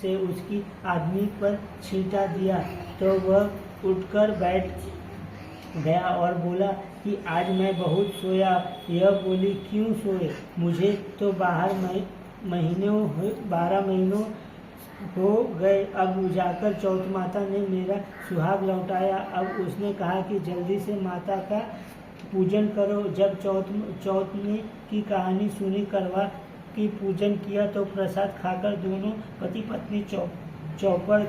से उसकी आदमी पर छींटा दिया तो वह उठकर बैठ गया और बोला कि आज मैं बहुत सोया। यह बोली, क्यों सोए? मुझे तो 12 महीनों हो गए। अब जाकर चौथ माता ने मेरा सुहाग लौटाया। अब उसने कहा कि जल्दी से माता का पूजन करो। जब चौथ ने की कहानी सुनी, करवा की पूजन किया तो प्रसाद खाकर दोनों पति पत्नी चौपड़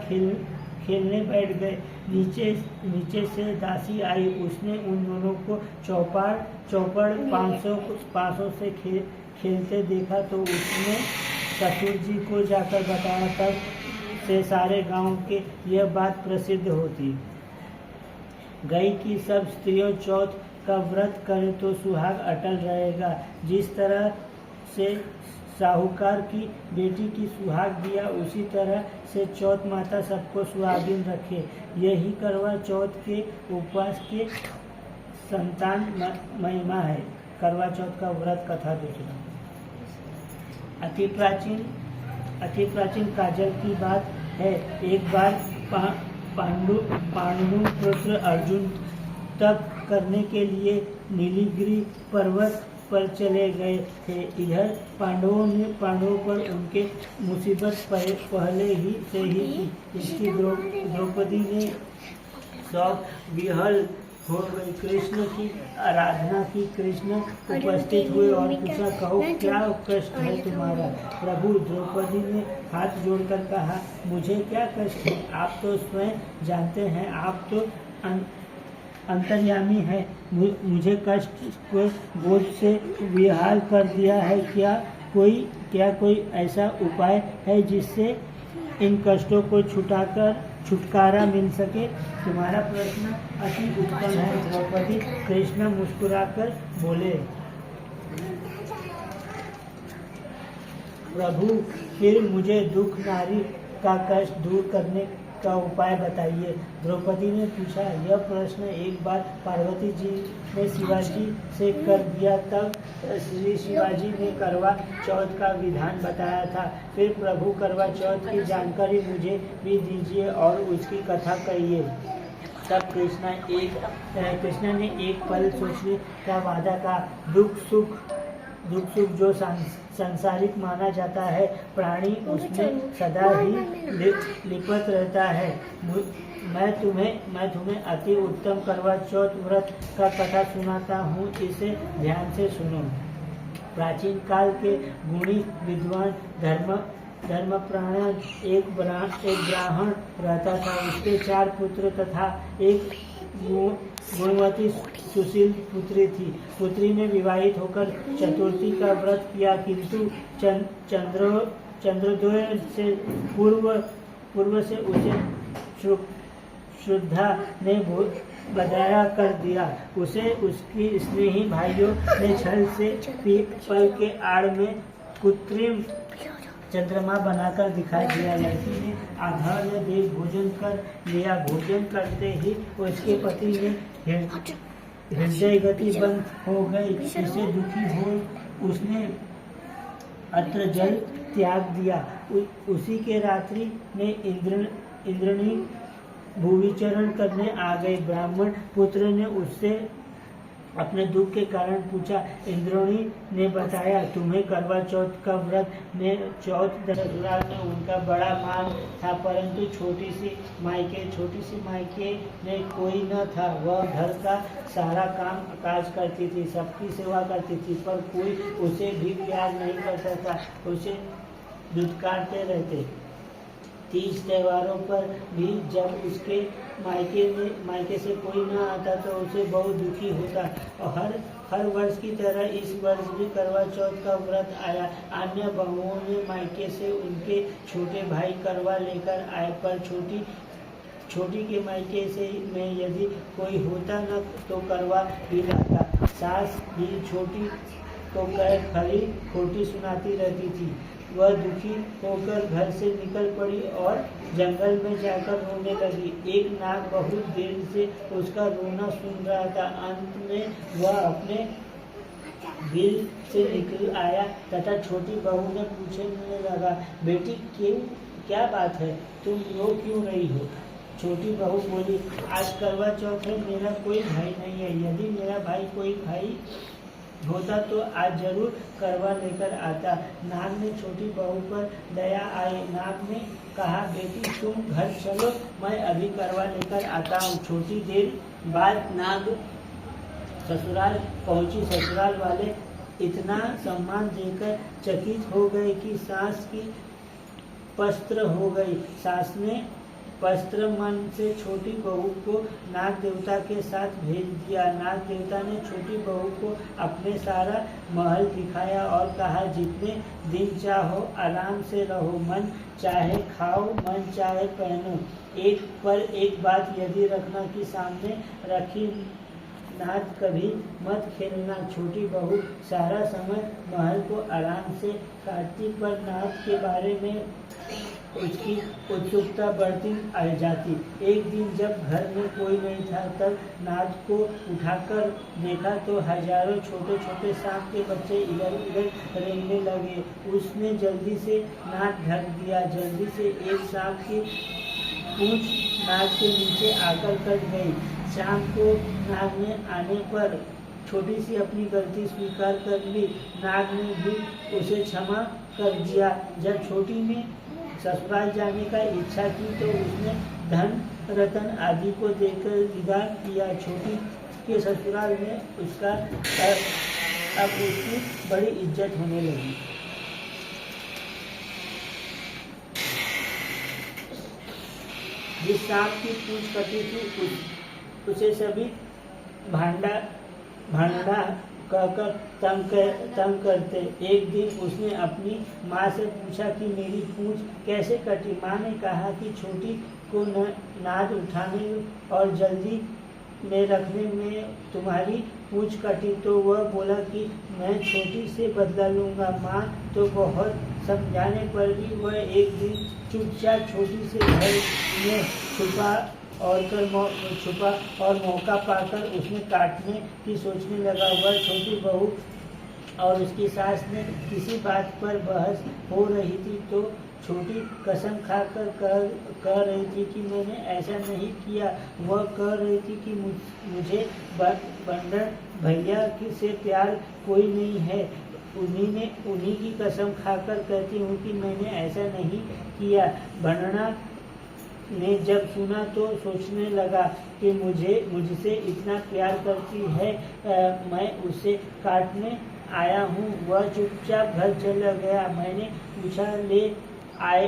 खेलने बैठ गए। नीचे से दासी आई। उसने उन दोनों को चौपड़ 500 से खेलते देखा तो उसने ससुर जी को जाकर बताया। तब से सारे गांव के यह बात प्रसिद्ध होती गई कि सब स्त्रियों चौथ का व्रत करें तो सुहाग अटल रहेगा। जिस तरह से साहूकार की बेटी की सुहाग दिया, उसी तरह से चौथ माता सबको सुहागिन रखे। यही करवा चौथ के उपवास के संतान महिमा है। करवा चौथ का व्रत कथा दूसरा। अति प्राचीन काजल की बात है। एक बार पांडु पुत्र अर्जुन तप करने के लिए नीलगिरी पर्वत पर चले गए थे। इधर पांडवों पर उनके मुसीबत पहले ही से ही थी। इसकी द्रौपदी ने सब विहल हो गई। कृष्ण की आराधना की। कृष्ण उपस्थित हुए और पूछा, कहो क्या कष्ट है तुम्हारा? प्रभु, द्रौपदी ने हाथ जोड़कर कहा, मुझे क्या कष्ट है? आप तो स्वयं जानते हैं। आप तो अंतर्यामी है। मुझे कष्ट को बोझ से विहाल कर दिया है। क्या कोई ऐसा उपाय है जिससे इन कष्टों को छुटकारा मिल सके? तुम्हारा प्रश्न अति उत्तम है द्रौपदी। कृष्ण मुस्कुराकर बोले, प्रभु, फिर मुझे दुख नारी का कष्ट दूर करने का उपाय बताइए। द्रौपदी ने पूछा। यह प्रश्न एक बार पार्वती जी ने शिवाजी से कर दिया। तब श्री शिवाजी ने करवा चौथ का विधान बताया था। फिर प्रभु, करवा चौथ की जानकारी मुझे भी दीजिए और उसकी कथा कहिए। तब कृष्ण ने एक पल सोचने का वादा कहा। दुख सुख जो सांसारिक माना जाता है, प्राणी उसमें सदा ही लिपट रहता है। मैं तुम्हें अति उत्तम करवा चौथ व्रत का कथा सुनाता हूँ, इसे ध्यान से सुनो। प्राचीन काल के गुणी विद्वान धर्मप्राण एक ब्राह्मण रहता था। उसके 4 पुत्र तथा एक गुणवती सुशील पुत्री थी। पुत्री ने विवाहित होकर चतुर्थी का व्रत किया, किंतु चंद्रोदय से पूर्व से उसे श्रद्धा ने बदाया कर दिया। उसे उसकी स्नेही भाइयों ने छल से पीपल के आड़ में कृत्रिम चंद्रमा बनाकर दिखाई दिया। लड़की ने आधार में देव भोजन कर लिया। भोजन करते ही उसके पति ने हृदय गति बंद हो गई। इससे दुखी हो उसने अत्र जल त्याग दिया। उसी के रात्रि में इंद्रनी भूविचरण करने आ गई। ब्राह्मण पुत्र ने उससे अपने दुख के कारण पूछा। इंद्रणी ने बताया, तुम्हें करवा चौथ का व्रत में चौथ ससुराल में उनका बड़ा मान था, परंतु छोटी सी मायके में कोई न था। वह घर का सारा काम काज करती थी, सबकी सेवा करती थी, पर कोई उसे भी प्यार नहीं करता था। उसे दुत्कारते रहते। तीज त्योहारों पर भी जब उसके मायके से कोई न आता तो उसे बहुत दुखी होता। और हर वर्ष की तरह इस वर्ष भी करवा चौथ का व्रत आया। अन्य बहुओं ने मायके से उनके छोटे भाई करवा लेकर आए, पर छोटी के मायके से में यदि कोई होता न तो करवा भी लाता। सास भी छोटी को खरी खोटी सुनाती रहती थी। वह दुखी होकर घर से निकल पड़ी और जंगल में जाकर रोने लगी। एक नाग बहुत देर से उसका रोना सुन रहा था। अंत में वह अपने बिल से निकल आया तथा छोटी बहू ने पूछने लगा, बेटी क्या बात है, तुम रो क्यों रही हो? छोटी बहू बोली, आज करवा चौथ है, मेरा कोई भाई नहीं है। यदि मेरा भाई कोई भाई होता तो आज जरूर करवा लेकर आता। नाग ने छोटी बहू पर दया आई। नाग ने कहा, बेटी तुम घर चलो, मैं अभी करवा लेकर आता हूँ। छोटी देर बाद नाग ससुराल पहुंची। ससुराल वाले इतना सम्मान देकर चकित हो गए कि सास की पस्त्र हो गई। सास ने पस्त्र मन से छोटी बहू को नाग देवता के साथ भेज दिया। नाग देवता ने छोटी बहू को अपने सारा महल दिखाया और कहा, जितने दिन चाहो आराम से रहो, मन चाहे खाओ, मन चाहे पहनो, एक बात यदि रखना कि सामने रखी नाद कभी मत खेलना। छोटी बहू सारा समय महल को आराम से काटती, पर नाद के बारे में उसकी उत्सुकता बढ़ती जाती। एक दिन जब घर में कोई नहीं था, तब नाद को उठाकर देखा तो हजारों छोटे छोटे सांप के बच्चे इधर उधर रेंगने लगे। उसने जल्दी से नाद ढक दिया। जल्दी से एक सांप की पूंछ नाद के नीचे आकर कट गई। शाम को नाग ने आने पर छोटी सी अपनी गलती स्वीकार कर ली। नाग ने भी उसे क्षमा कर दिया। जब छोटी ने ससुराल जाने का इच्छा की तो उसने धन रतन आदि को देकर विदा किया। छोटी के ससुराल में उसका अब उसकी बड़ी इज्जत होने लगी। जिस सांप की पूंछ कटी थी उसे सभी भांडा कहकर तंग करते। एक दिन उसने अपनी माँ से पूछा कि मेरी पूंछ कैसे कटी। माँ ने कहा कि छोटी को नाद उठाने और जल्दी में रखने में तुम्हारी पूंछ कटी। तो वह बोला कि मैं छोटी से बदला लूँगा। माँ तो बहुत समझाने पर भी वह एक दिन चुपचाप छोटी से घर में छुपा और मौका पाकर उसने काटने की सोचने लगा। वह छोटी बहू और उसकी सास ने किसी बात पर बहस हो रही थी तो छोटी कसम खाकर कह रही थी कि मैंने ऐसा नहीं किया। वह कह रही थी कि मुझे बंदर भैया से प्यार कोई नहीं है। उन्हीं की कसम खाकर कहती हूँ कि मैंने ऐसा नहीं किया। भंडना ने जब सुना तो सोचने लगा कि मुझसे इतना प्यार करती है, मैं उसे काटने आया हूँ। वह चुपचाप घर चला गया। मैंने पूछा, ले आए